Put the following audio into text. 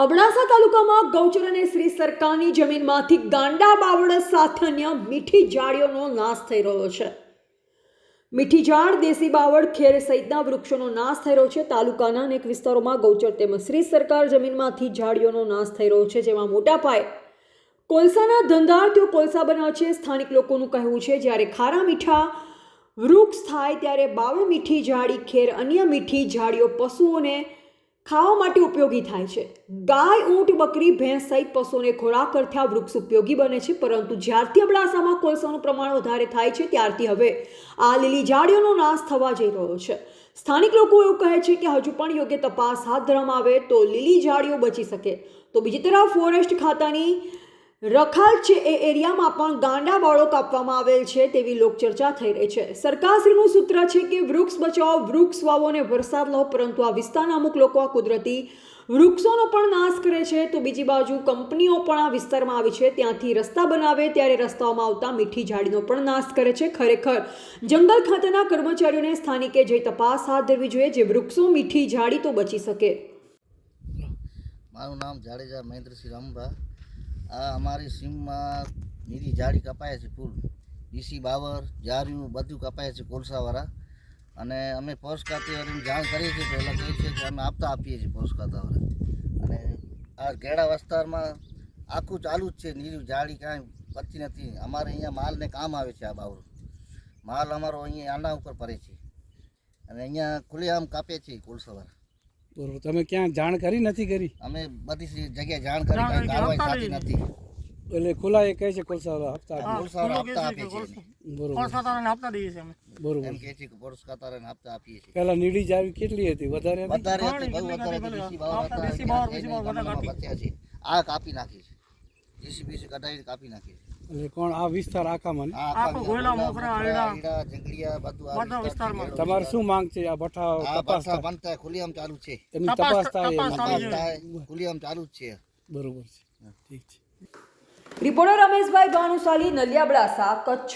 અબડાસા તાલુકામાં ગૌચર અને શ્રી સરકારની જમીનમાંથી ગાંડા બાવળ સાથે અન્ય મીઠી ઝાડીઓનો નાશ થઈ રહ્યો છે. મીઠી ઝાડ, દેશી બાવળ, ખેર સહિતના વૃક્ષોનો નાશ થઈ રહ્યો છે. તાલુકાના અનેક વિસ્તારોમાં ગૌચર તેમજ શ્રી સરકાર જમીનમાંથી ઝાડીઓનો નાશ થઈ રહ્યો છે, જેમાં મોટા પાયે કોલસાના ધંધાર્થીઓ કોલસા બનાવે છે. સ્થાનિક લોકોનું કહેવું છે, જ્યારે ખારા મીઠા વૃક્ષ થાય ત્યારે બાવળ, મીઠી ઝાડી, ખેર, અન્ય મીઠી ઝાડીઓ પશુઓને ખાવા માટે ઉપયોગી થાય છે. ગાય, ઊંટ, બકરી, ભેંસ સહિત પશુઓને ખોરાક અર્થે આ વૃક્ષ ઉપયોગી બને છે. પરંતુ જ્યારથી અબડાસામાં કોલસાનું પ્રમાણ વધારે થાય છે, ત્યારથી હવે આ લીલી ઝાડીઓનો નાશ થવા જઈ રહ્યો છે. સ્થાનિક લોકો એવું કહે છે કે હજુ પણ યોગ્ય તપાસ હાથ ધરવામાં આવે તો લીલી ઝાડીઓ બચી શકે. તો બીજી તરફ ફોરેસ્ટ ખાતાની રખાલ છે એ એરિયામાં પણ ગાંડા બાવળો કાપવામાં આવેલ છે તેવી લોકચર્ચા થઈ રહી છે. સરકારશ્રીનું સૂત્ર છે કે વૃક્ષ બચાવો, વૃક્ષ વાવો અને વરસાદ લો, પરંતુ આ વિસ્તારના અમુક લોકો આ કુદરતી વૃક્ષોનો પણ નાશ કરે છે. તો બીજી બાજુ કંપનીઓ પણ આ વિસ્તારમાં આવી છે, ત્યાંથી રસ્તા બનાવે ત્યારે રસ્તાઓમાં આવતા મીઠી ઝાડીનો પણ નાશ કરે છે. ખરેખર જંગલ ખાતાના કર્મચારીઓને સ્થાનિકે જે તપાસ હાથ ધરવી જોઈએ, જે વૃક્ષો, મીઠી ઝાડી તો બચી શકે. મારું નામ જાડેજા મહેન્દ્રસિંહ રામભા. આ અમારી સીમમાં નીરી ઝાડી કપાય છે, ફૂલ ડીસી બાવર, જાર્યું બધું કપાય છે કોલસાવાળા. અને અમે પોસ્ટ ખાતાવાળાને જાણ કરીએ છીએ, પહેલાં કહે છે કે અમે આપીએ છીએ પોસ્ટ ખાતાવાળા. અને આ ગેડા વિસ્તારમાં આખું ચાલુ જ છે, નીરી ઝાડી કાંઈ પતી નથી. અમારે અહીંયા માલને કામ આવે છે. આ બાવર માલ અમારો અહીંયા આના ઉપર પડે છે અને અહીંયા ખુલ્લેઆમ કાપે છે કોલસાવાળા. બરોબર. તમે ક્યાં જાણ કરી નથી કરી? અમે બધી જગ્યાએ જાણ કરી, કાંઈ કાર્યવાહી થતી નથી. એટલે ખુલ્લા એ કહે છે કોલસાવાળા હપ્તા આપે છે. બરોબર બરોબર. એમ કહે છે કે પોસ્ટ ખાતાવાળાને હપ્તા આપીએ છીએ. પહેલા નીડી જાવી કેટલી હતી? વધારે હતી? વધારે હતી, બહુ વધારે હતી. દેશી બાવર બચ્યા છે. આ કાપી નાખી છે, જેસીબી કઢાઈ કાપી નાખી છે. એટલે કોણ આ વિસ્તાર આખામાં? જંગલિયા બધું આ વિસ્તારમાં. તમારે શું માંગ છે? આ ભઠ્ઠા તપાસ બંધ થાય, ખુલ્લેઆમ ચાલુ છે. એમની તપાસ થાય, ખુલ્લેઆમ ચાલુ જ છે. બરોબર છે, ઠીક છે. રિપોર્ટર રમેશભાઈ ભાનુશાલી, નલિયા, અબડાસા, કચ્છ.